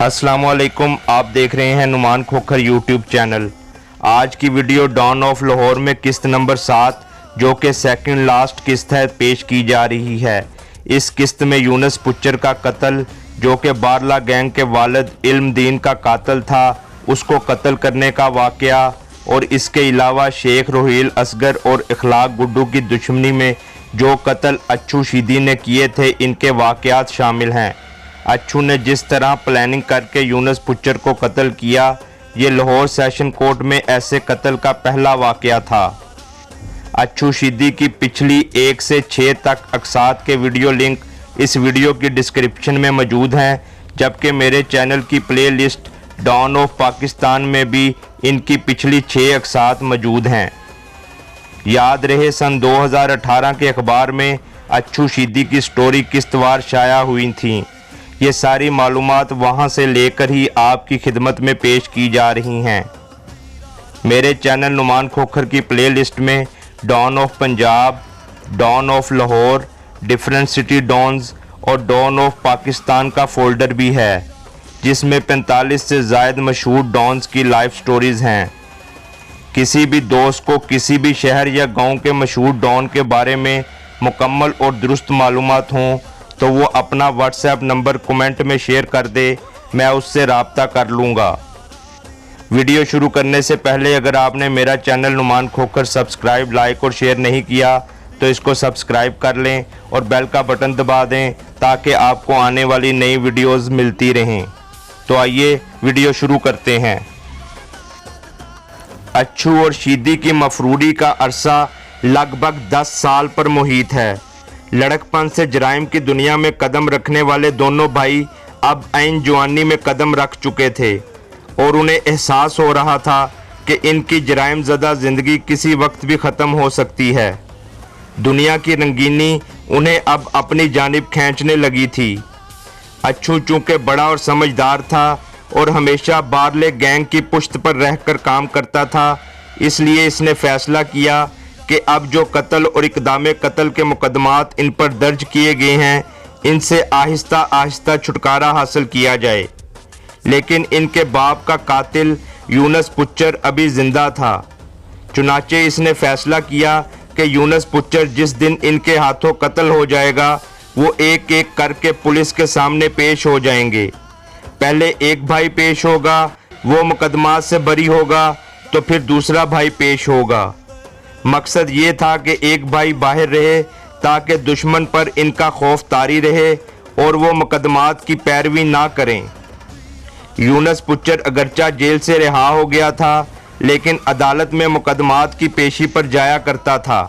अस्सलामुअलैकुम, आप देख रहे हैं नुमान खोखर यूट्यूब चैनल। आज की वीडियो डॉन ऑफ लाहौर में किस्त नंबर 7 जो कि सेकंड लास्ट किस्त है पेश की जा रही है। इस किस्त में यूनुस पुच्चर का कत्ल, जो कि बारला गैंग के वालिद इल्मदीन का कातिल था, उसको कत्ल करने का वाक़या और इसके अलावा शेख रोहील असगर और इखलाक गुड्डू की दुश्मनी में जो कत्ल अच्छू शीदी ने किए थे, इनके वाक़यात शामिल हैं। अच्छू ने जिस तरह प्लानिंग करके यूनुस पुच्चर को कत्ल किया, ये लाहौर सेशन कोर्ट में ऐसे कत्ल का पहला वाक़या था। अच्छू शीदी की पिछली 1 से 6 तक अक़सात के वीडियो लिंक इस वीडियो की डिस्क्रिप्शन में मौजूद हैं, जबकि मेरे चैनल की play list don of Pakistan में भी इनकी पिछली 6 अक़सात मौजूद हैं। याद रहे, सन 2018 के अखबार में अच्छू शीदी की स्टोरी किस्तवार शाया हुई थी। ये सारी मालूमात वहाँ से लेकर ही आपकी खिदमत में पेश की जा रही हैं। मेरे चैनल नुमान खोखर की प्ले लिस्ट में don of Punjab, don of Lahore, different city dons और डॉन ऑफ पाकिस्तान का फोल्डर भी है, जिसमें 45 से ज़ायद मशहूर डॉन्स की लाइफ स्टोरीज़ हैं। किसी भी दोस्त को किसी भी शहर या गांव के मशहूर डॉन के बारे में मुकम्मल और दुरुस्त मालूमात हों तो वो अपना व्हाट्सएप नंबर कमेंट में शेयर कर दे, मैं उससे राब्ता कर लूँगा। वीडियो शुरू करने से पहले अगर आपने मेरा channel Numan Khokhar subscribe, like और शेयर नहीं किया तो इसको सब्सक्राइब कर लें और बेल का बटन दबा दें ताकि आपको आने वाली नई वीडियोज़ मिलती रहें। तो आइए वीडियो शुरू करते हैं। अच्छू और शीदी की मफरूरी का अरसा लगभग 10 साल पर मुहित है। लड़कपन से जराइम की दुनिया में कदम रखने वाले दोनों भाई अब ऐन जवानी में कदम रख चुके थे और उन्हें एहसास हो रहा था कि इनकी जराइम ज़दा ज़िंदगी किसी वक्त भी ख़त्म हो सकती है। दुनिया की रंगीनी उन्हें अब अपनी जानिब खींचने लगी थी। अच्छू चूँकि बड़ा और समझदार था और हमेशा बारले गैंग की पुश्त पर रहकर काम करता था, इसलिए इसने फ़ैसला किया कि अब जो कत्ल और इक़दामे कत्ल के मुकदमात इन पर दर्ज किए गए हैं, इनसे आहिस्ता आहिस्ता छुटकारा हासिल किया जाए। लेकिन इनके बाप का कातिल यूनुस पुच्चर अभी ज़िंदा था। चुनाचे इसने फ़ैसला किया कि यूनुस पुच्चर जिस दिन इनके हाथों कत्ल हो जाएगा, वो एक एक करके पुलिस के सामने पेश हो जाएंगे। पहले एक भाई पेश होगा, वो मुकदमात से बरी होगा, तो फिर दूसरा भाई पेश होगा। मकसद ये था कि एक भाई बाहर रहे ताकि दुश्मन पर इनका खौफ तारी रहे और वो मुकदमात की पैरवी ना करें। यूनुस पुच्चर अगरचा जेल से रिहा हो गया था, लेकिन अदालत में मुकदमात की पेशी पर जाया करता था।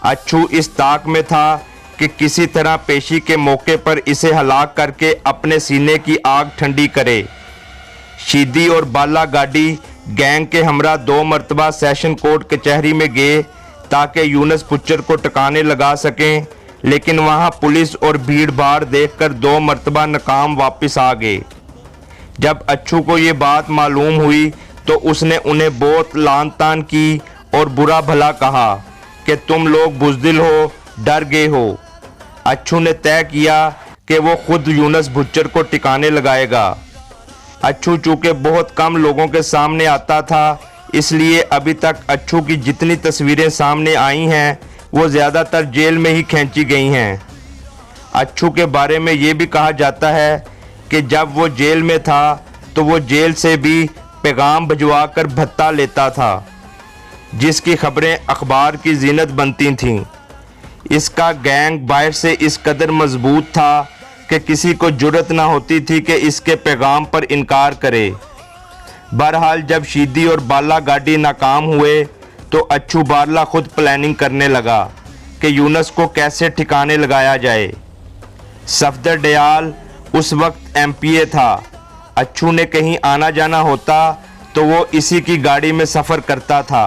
अच्छू इस ताक में था कि किसी तरह पेशी के मौके पर इसे हलाक करके अपने सीने की आग ठंडी करे। शीदी और बाला गाड़ी गैंग के हमरा 2 मरतबा सेशन कोर्ट कचहरी में गए ताकि यूनुस पुच्चर को टकाने लगा सकें, लेकिन वहां पुलिस और भीड़ भाड़ देखकर 2 मरतबा नाकाम वापस आ गए। जब अच्छू को ये बात मालूम हुई तो उसने उन्हें बहुत लान तान की और बुरा भला कहा कि तुम लोग बुज़दिल हो, डर गए हो। अच्छू ने तय किया कि वो खुद यूनुस पुच्चर को टिकाने लगाएगा। अच्छू चूँकि बहुत कम लोगों के सामने आता था, इसलिए अभी तक अच्छू की जितनी तस्वीरें सामने आई हैं वो ज़्यादातर जेल में ही खींची गई हैं। अच्छू के बारे में ये भी कहा जाता है कि जब वो जेल में था तो वो जेल से भी पैगाम भिजवा कर भत्ता लेता था, जिसकी खबरें अखबार की जीनत बनती थीं। इसका गैंग बाहर से इस कदर मजबूत था कि किसी को जुर्रत ना होती थी कि इसके पैगाम पर इनकार करे। बहरहाल जब शीदी और बाला गाड़ी नाकाम हुए तो अच्छू बारला खुद प्लानिंग करने लगा कि यूनुस को कैसे ठिकाने लगाया जाए। सफदर दयाल उस वक्त MPA था। अच्छू ने कहीं आना जाना होता तो वो इसी की गाड़ी में सफ़र करता था,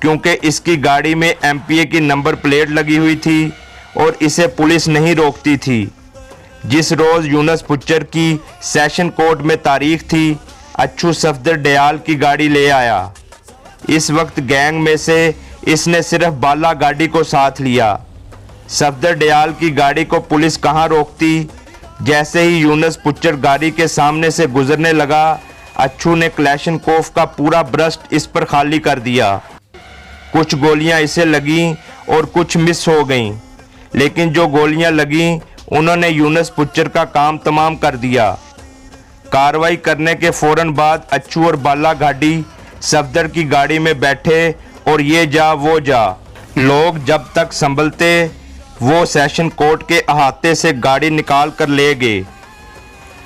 क्योंकि इसकी गाड़ी में MPA की नंबर प्लेट लगी हुई थी और इसे पुलिस नहीं रोकती थी। जिस रोज़ यूनुस पुच्चर की सेशन कोर्ट में तारीख थी, अच्छू सफदर दयाल की गाड़ी ले आया। इस वक्त गैंग में से इसने सिर्फ बाला गाड़ी को साथ लिया। सफदर दयाल की गाड़ी को पुलिस कहाँ रोकती, जैसे ही यूनुस पुच्चर गाड़ी के सामने से गुजरने लगा, अच्छू ने क्लैशनकोफ का पूरा ब्रस्ट इस पर खाली कर दिया। कुछ गोलियां इसे लगीं और कुछ मिस हो गईं, लेकिन जो गोलियां लगीं उन्होंने यूनुस पुच्चर का काम तमाम कर दिया। कार्रवाई करने के फौरन बाद अच्छू और बाला घाटी सफदर की गाड़ी में बैठे और ये जा वो जा लोग जब तक संभलते वो सेशन कोर्ट के अहाते से गाड़ी निकाल कर ले गए।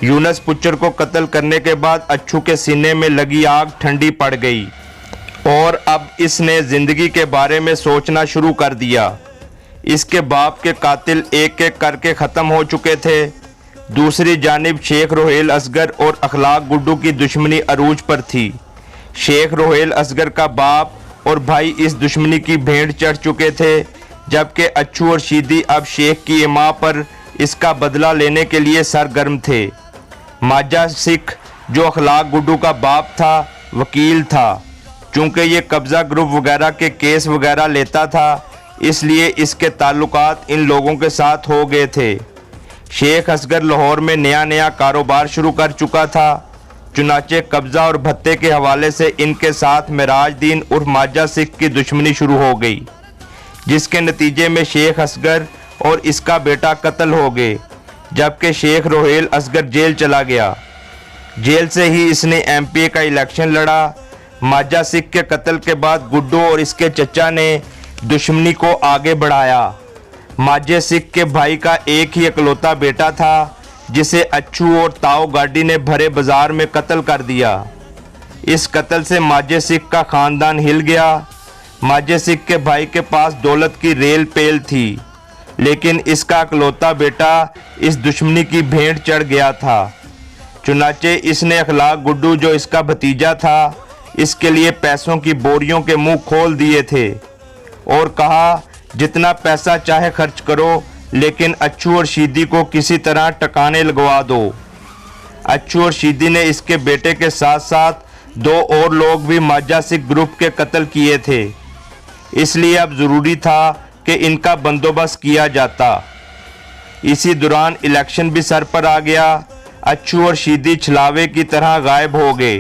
यूनुस पुच्चर को कत्ल करने के बाद अच्छू के सीने में लगी आग ठंडी पड़ गई और अब इसने जिंदगी के बारे में सोचना शुरू कर दिया। इसके बाप के कातिल एक एक करके ख़त्म हो चुके थे। दूसरी जानिब शेख रोहेल असगर और अखलाक गुड्डू की दुश्मनी अरूज पर थी। शेख रोहेल असगर का बाप और भाई इस दुश्मनी की भेंट चढ़ चुके थे, जबकि अच्छू और शीदी अब शेख की इमां पर इसका बदला लेने के लिए सरगर्म थे। माजा सिख जो अखलाक गुड्डू का बाप था, वकील था। चूँकि ये कब्ज़ा ग्रुप वगैरह के केस वगैरह लेता था, इसलिए इसके ताल्लुकात इन लोगों के साथ हो गए थे। शेख असगर लाहौर में नया कारोबार शुरू कर चुका था। चुनाचे कब्ज़ा और भत्ते के हवाले से इनके साथ मिराजदीन उर्फ माजा सिख की दुश्मनी शुरू हो गई, जिसके नतीजे में शेख असगर और इसका बेटा कत्ल हो गए, जबकि शेख रोहेल असगर जेल चला गया। जेल से ही इसने एमपीए का इलेक्शन लड़ा। माजा सिख के कत्ल के बाद गुड्डू और इसके चचा ने दुश्मनी को आगे बढ़ाया। माजे सिख के भाई का एक ही इकलौता बेटा था, जिसे अच्छू और ताऊ गाड़ी ने भरे बाजार में कत्ल कर दिया। इस कत्ल से माजे सिख का ख़ानदान हिल गया। माजे सिख के भाई के पास दौलत की रेल पेल थी, लेकिन इसका इकलौता बेटा इस दुश्मनी की भेंट चढ़ गया था। चुनाचे इसने अखलाक गुड्डू जो इसका भतीजा था, इसके लिए पैसों की बोरियों के मुंह खोल दिए थे और कहा जितना पैसा चाहे खर्च करो, लेकिन अच्छू और शीदी को किसी तरह टकाने लगवा दो। अच्छू और शीदी ने इसके बेटे के साथ साथ दो और लोग भी माजा सिख ग्रुप के कत्ल किए थे, इसलिए अब ज़रूरी था कि इनका बंदोबस्त किया जाता। इसी दौरान इलेक्शन भी सर पर आ गया। अच्छू और शीदी छलावे की तरह गायब हो गए।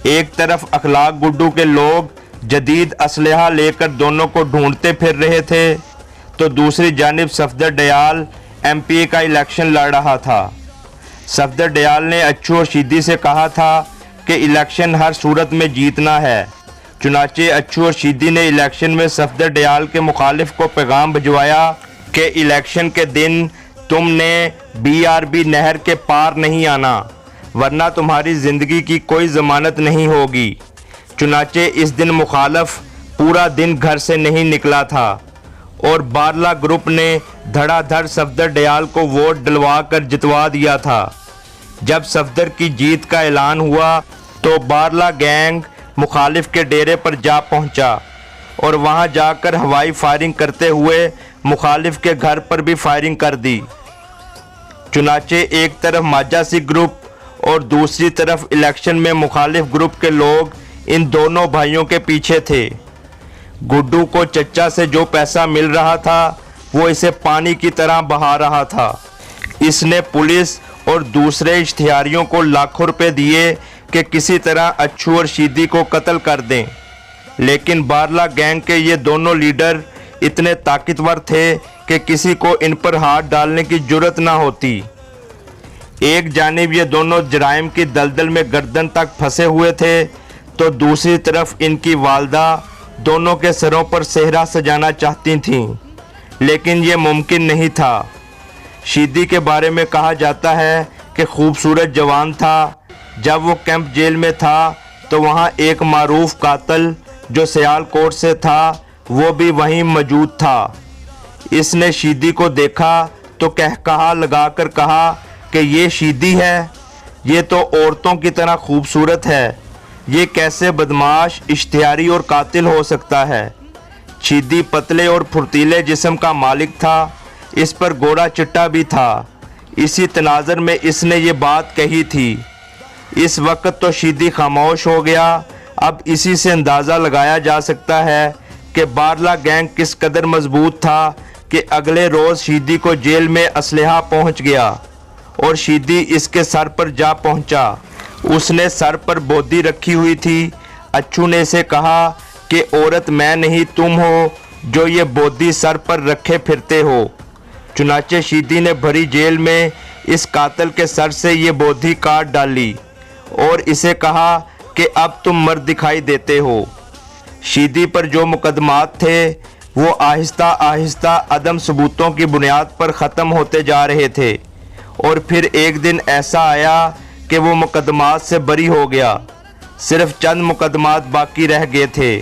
एक तरफ अखलाक गुड्डू के लोग जदीद असलहा लेकर दोनों को ढूंढते फिर रहे थे, तो दूसरी जानिब सफदर दयाल एमपीए का इलेक्शन लड़ रहा था। सफदर दयाल ने अच्छू और शीदी से कहा था कि इलेक्शन हर सूरत में जीतना है। चुनाचे अच्छू और शीदी ने इलेक्शन में सफदर दयाल के मुखालिफ को पैगाम भिजवाया कि इलेक्शन के दिन तुमने बीआरबी नहर के पार नहीं आना, वरना तुम्हारी ज़िंदगी की कोई ज़मानत नहीं होगी। चुनाचे इस दिन मुखालिफ पूरा दिन घर से नहीं निकला था और बारला ग्रुप ने धड़ाधड़ सफदर दयाल को वोट डलवा कर जितवा दिया था। जब सफदर की जीत का ऐलान हुआ तो बारला गैंग मुखालिफ के डेरे पर जा पहुंचा और वहां जाकर हवाई फायरिंग करते हुए मुखालिफ के घर पर भी फायरिंग कर दी। चुनाचे एक तरफ माजा सिख ग्रुप और दूसरी तरफ इलेक्शन में मुखालिफ ग्रुप के लोग इन दोनों भाइयों के पीछे थे। गुड्डू को चचा से जो पैसा मिल रहा था वो इसे पानी की तरह बहा रहा था। इसने पुलिस और दूसरे इश्तिहारियों को लाखों रुपए दिए कि किसी तरह अच्छू और शीदी को कत्ल कर दें, लेकिन बारला गैंग के ये दोनों लीडर इतने ताकतवर थे कि किसी को इन पर हाथ डालने की जुर्रत ना होती। एक जानिब ये दोनों जराइम की दलदल में गर्दन तक फंसे हुए थे, तो दूसरी तरफ इनकी वालदा दोनों के सरों पर सेहरा सजाना चाहती थीं, लेकिन ये मुमकिन नहीं था। शीदी के बारे में कहा जाता है कि खूबसूरत जवान था। जब वो कैंप जेल में था तो वहाँ एक मारूफ कातिल जो सियालकोट से था वो भी वहीं मौजूद था। इसने शीदी को देखा तो कहकहा लगाकर कहा कि ये शीदी है, ये तो औरतों की तरह खूबसूरत है, ये कैसे बदमाश, इश्तिहारी और कातिल हो सकता है। शीदी पतले और फुर्तीले जिस्म का मालिक था, इस पर गोरा चिट्टा भी था। इसी तनाज़र में इसने ये बात कही थी। इस वक्त तो शीदी खामोश हो गया। अब इसी से अंदाज़ा लगाया जा सकता है कि बारला गैंग किस कदर मजबूत था कि अगले रोज़ शीदी को जेल में असलहा पहुंच गया और शीदी इसके सर पर जा पहुंचा। उसने सर पर बोदी रखी हुई थी। अच्छू ने इसे कहा कि औरत मैं नहीं तुम हो जो ये बोदी सर पर रखे फिरते हो। चुनाचे शीदी ने भरी जेल में इस कातिल के सर से ये बोधी काट डाली और इसे कहा कि अब तुम मर्द दिखाई देते हो। शीदी पर जो मुकदमात थे वो आहिस्ता आहिस्ता अदम सबूतों की बुनियाद पर ख़त्म होते जा रहे थे और फिर एक दिन ऐसा आया कि वो मुकदमात से बरी हो गया। सिर्फ चंद मुकदमात बाकी रह गए थे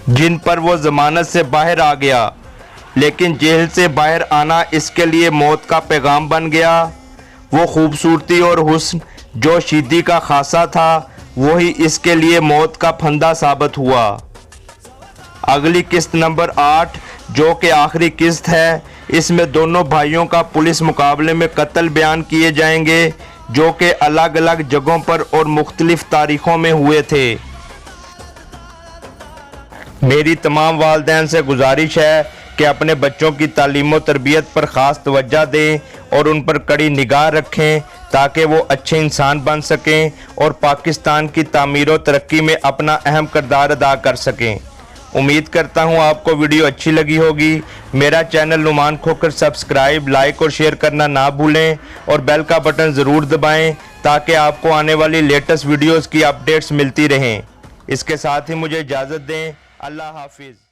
जिन पर वो ज़मानत से बाहर आ गया, लेकिन जेल से बाहर आना इसके लिए मौत का पैगाम बन गया। वो खूबसूरती और हुस्न जो शीदी का खासा था वही इसके लिए मौत का फंदा साबित हुआ। अगली किस्त नंबर 8 जो कि आखिरी किस्त है, इसमें दोनों भाइयों का पुलिस मुकाबले में कत्ल बयान किए जाएंगे जो कि अलग अलग जगहों पर और मुख्तलिफ तारीखों में हुए थे। मेरी तमाम वालिदैन से गुजारिश है कि अपने बच्चों की तालीम व तरबियत पर ख़ास तवज्जो दें और उन पर कड़ी निगाह रखें ताकि वो अच्छे इंसान बन सकें और पाकिस्तान की तामीर व तरक्की में अपना अहम किरदार अदा कर सकें। उम्मीद करता हूँ आपको वीडियो अच्छी लगी होगी। मेरा चैनल नुमान खोकर सब्सक्राइब, लाइक और शेयर करना ना भूलें और बेल का बटन ज़रूर दबाएं ताकि आपको आने वाली लेटेस्ट वीडियोज़ की अपडेट्स मिलती रहें। इसके साथ ही मुझे इजाज़त दें। अल्लाह हाफिज़।